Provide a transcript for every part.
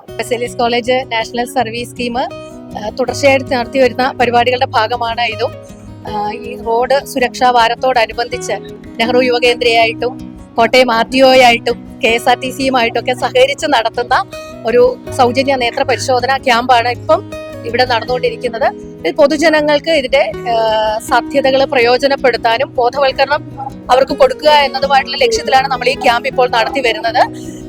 Baselios college national service scheme തുടർച്ചയായിട്ട് നടത്തി വരുന്ന പരിപാടികളുടെ ഭാഗമാണ് ഇതും. ഈ റോഡ് സുരക്ഷാ വാരത്തോടനുബന്ധിച്ച് നെഹ്റു യുവകേന്ദ്രയായിട്ടും കോട്ടയം RTO ആയിട്ടും KSRTCയുമായിട്ടും ഒക്കെ സഹകരിച്ച് നടത്തുന്ന ഒരു സൗജന്യ നേത്ര പരിശോധന ക്യാമ്പാണ് ഇപ്പം ഇവിടെ നടന്നുകൊണ്ടിരിക്കുന്നത്. പൊതുജനങ്ങൾക്ക് ഇതിന്റെ സാധ്യതകൾ പ്രയോജനപ്പെടുത്താനും ബോധവൽക്കരണം അവർക്ക് കൊടുക്കുക എന്നതുമായിട്ടുള്ള ലക്ഷ്യത്തിലാണ് നമ്മൾ ഈ ക്യാമ്പ് ഇപ്പോൾ നടത്തി വരുന്നത്.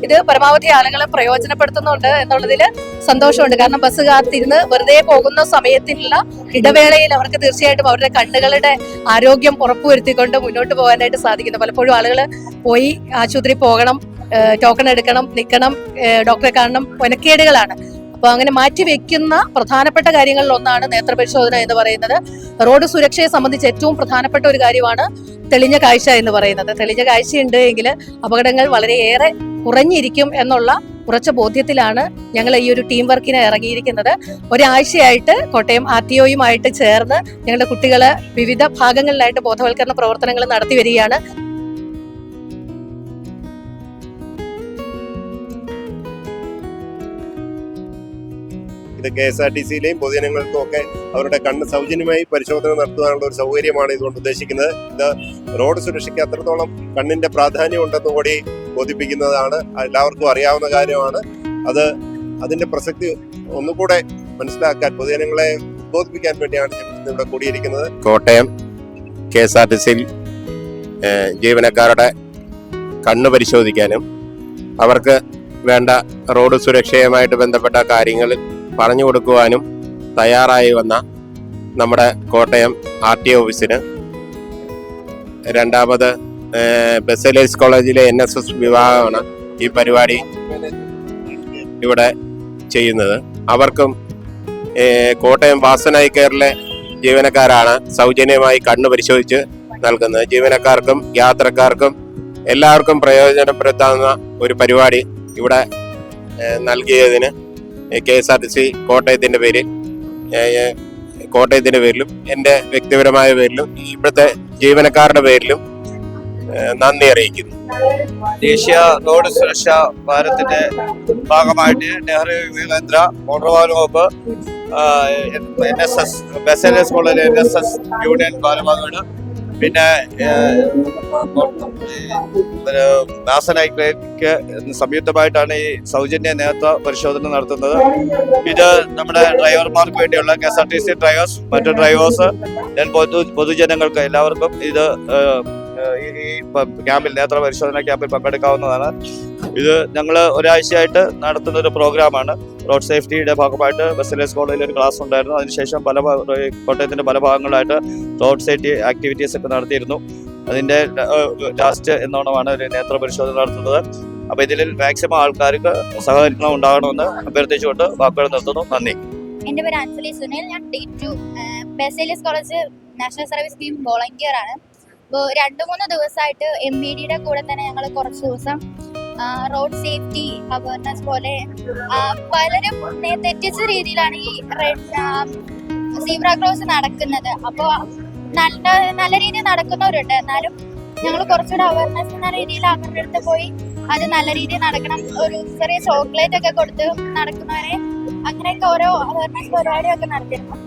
ഇത് പരമാവധി ആളുകളെ പ്രയോജനപ്പെടുത്തുന്നുണ്ട് എന്നുള്ളതിൽ സന്തോഷമുണ്ട്. കാരണം ബസ് കാത്തിരുന്ന് വെറുതെ പോകുന്ന സമയത്തിനുള്ള ഇടവേളയിൽ അവർക്ക് തീർച്ചയായിട്ടും അവരുടെ കണ്ണുകളുടെ ആരോഗ്യം ഉറപ്പുവരുത്തിക്കൊണ്ട് മുന്നോട്ട് പോകാനായിട്ട് സാധിക്കുന്നു. പലപ്പോഴും ആളുകൾ പോയി ആശുപത്രി പോകണം, ടോക്കൺ എടുക്കണം, നിൽക്കണം, ഡോക്ടറെ കാണണം, പൊനക്കേടുകളാണ്. അപ്പോൾ അങ്ങനെ മാറ്റിവെക്കുന്ന പ്രധാനപ്പെട്ട കാര്യങ്ങളിൽ ഒന്നാണ് നേത്രപരിശോധന എന്ന് പറയുന്നത്. റോഡ് സുരക്ഷയെ സംബന്ധിച്ച് ഏറ്റവും പ്രധാനപ്പെട്ട ഒരു കാര്യമാണ് തെളിഞ്ഞ കാഴ്ച എന്ന് പറയുന്നത്. തെളിഞ്ഞ കാഴ്ചയുണ്ട് എങ്കിൽ അപകടങ്ങൾ വളരെയേറെ കുറഞ്ഞിരിക്കും എന്നുള്ള ഉറച്ച ബോധ്യത്തിലാണ് ഞങ്ങൾ ഈ ഒരു ടീം വർക്കിന് ഇറങ്ങിയിരിക്കുന്നത്. ഒരാഴ്ചയായിട്ട് കോട്ടയം RTOയുമായിട്ട് ചേർന്ന് ഞങ്ങളുടെ കുട്ടികളെ വിവിധ ഭാഗങ്ങളിലായിട്ട് ബോധവൽക്കരണ പ്രവർത്തനങ്ങൾ നടത്തി വരികയാണ്. ഇത് KSRTCയിലെയും പൊതുജനങ്ങൾക്കും ഒക്കെ അവരുടെ കണ്ണ് സൗജന്യമായി പരിശോധന നടത്തുവാനുള്ള ഒരു സൗകര്യമാണ് ഇതുകൊണ്ട് ഉദ്ദേശിക്കുന്നത്. ഇത് റോഡ് സുരക്ഷയ്ക്ക് അത്രത്തോളം കണ്ണിന്റെ പ്രാധാന്യം ഉണ്ടെന്ന് കൂടി ബോധിപ്പിക്കുന്നതാണ്. എല്ലാവർക്കും അറിയാവുന്ന കാര്യമാണ്. അതിന്റെ പ്രസക്തി ഒന്നുകൂടെ മനസ്സിലാക്കാൻ പൊതുജനങ്ങളെ ഉദ്ബോധിപ്പിക്കാൻ വേണ്ടിയാണ് ഇവിടെ കൂടിയിരിക്കുന്നത്. കോട്ടയം KSRTCയിൽ ജീവനക്കാരുടെ കണ്ണ് പരിശോധിക്കാനും അവർക്ക് വേണ്ട റോഡ് സുരക്ഷയുമായിട്ട് ബന്ധപ്പെട്ട കാര്യങ്ങൾ പറഞ്ഞു കൊടുക്കുവാനും തയ്യാറായി വന്ന നമ്മുടെ കോട്ടയം RTO ഓഫീസിന് രണ്ടാമത് ബെസേലിയസ് കോളേജിലെ NSS വിഭാഗമാണ് ഈ പരിപാടി ഇവിടെ ചെയ്യുന്നത്. അവർക്കും കോട്ടയം വാസന കെയറിലെ ജീവനക്കാരാണ് സൗജന്യമായി കണ്ണ് പരിശോധിച്ച് നൽകുന്നത്. ജീവനക്കാർക്കും യാത്രക്കാർക്കും എല്ലാവർക്കും പ്രയോജനപ്പെടുത്താവുന്ന ഒരു പരിപാടി ഇവിടെ നൽകിയതിന് KSRTC കോട്ടയത്തിന്റെ പേരിലും എൻ്റെ വ്യക്തിപരമായ പേരിലും ഇവിടുത്തെ ജീവനക്കാരുടെ പേരിലും നന്ദി അറിയിക്കുന്നു. ദേശീയ റോഡ് സുരക്ഷാ വാരത്തിന്റെ ഭാഗമായിട്ട് നെഹ്റു യുവകേന്ദ്ര മോട്ടോർ വാഹന വകുപ്പ് NSS Baselios college NSS union ഭാരവാഹികൾ പിന്നെ നാസനൈക്ക് സംയുക്തമായിട്ടാണ് ഈ സൗജന്യ നേത്ര പരിശോധന നടത്തുന്നത്. ഇത് നമ്മുടെ ഡ്രൈവർമാർക്ക് വേണ്ടിയുള്ള KSRTC ഡ്രൈവേഴ്സ്, മറ്റു ഡ്രൈവേഴ്സ്, പൊതുജനങ്ങൾക്ക് എല്ലാവർക്കും ഇത് ഈ ക്യാമ്പിൽ നേത്ര പരിശോധന ക്യാമ്പിൽ പങ്കെടുക്കാവുന്നതാണ്. ഇത് ഞങ്ങൾ ഒരാഴ്ചയായിട്ട് നടത്തുന്ന ഒരു പ്രോഗ്രാമാണ്. റോഡ് സേഫ്റ്റിയുടെ ഭാഗമായിട്ട് ബെസേലിയസ് കോളേജിൽ ഒരു ക്ലാസ് ഉണ്ടായിരുന്നു. അതിനുശേഷം കോട്ടയത്തിന്റെ പല ഭാഗങ്ങളായിട്ട് റോഡ് സേഫ്റ്റി ആക്ടിവിറ്റീസ് ഒക്കെ നടത്തിയിരുന്നു. അതിന്റെ ലാസ്റ്റ് എന്നോണമാണ് ഒരു നേത്ര പരിശോധന നടത്തുന്നത്. അപ്പൊ ഇതിൽ മാക്സിമം ആൾക്കാർക്ക് സഹകരണം ഉണ്ടാകണമെന്ന് അഭ്യർത്ഥിച്ചുകൊണ്ട് വാക്കുകൾ നിർത്തുന്നു. നന്ദി. എന്റെ പേര് അഞ്ജലി സുനിൽ. ഞാൻ D2 Baselios college national service scheme volunteer ആണ്. ഇപ്പോൾ 2-3 ദിവസമായിട്ട് MVDയുടെ കൂടെ തന്നെ ഞങ്ങൾ കുറച്ച് ദിവസം റോഡ് സേഫ്റ്റി അവയർനെസ് പോലെ പലരും തെറ്റിച്ച രീതിയിലാണ് ഈ സീബ്ര ക്രോസ് നടക്കുന്നത്. അപ്പോൾ നല്ല രീതിയിൽ നടക്കുന്നവരുണ്ട്. എന്നാലും ഞങ്ങൾ കുറച്ചുകൂടെ അവയർനെസ് എന്ന രീതിയിൽ അവരുടെ അടുത്ത് പോയി അത് നല്ല രീതിയിൽ നടക്കണം, ഒരു ചെറിയ ചോക്ലേറ്റ് ഒക്കെ കൊടുത്ത് നടക്കുന്നവരെ അങ്ങനെയൊക്കെ ഓരോ അവയർനെസ് പരിപാടിയൊക്കെ നടത്തിയിരുന്നു.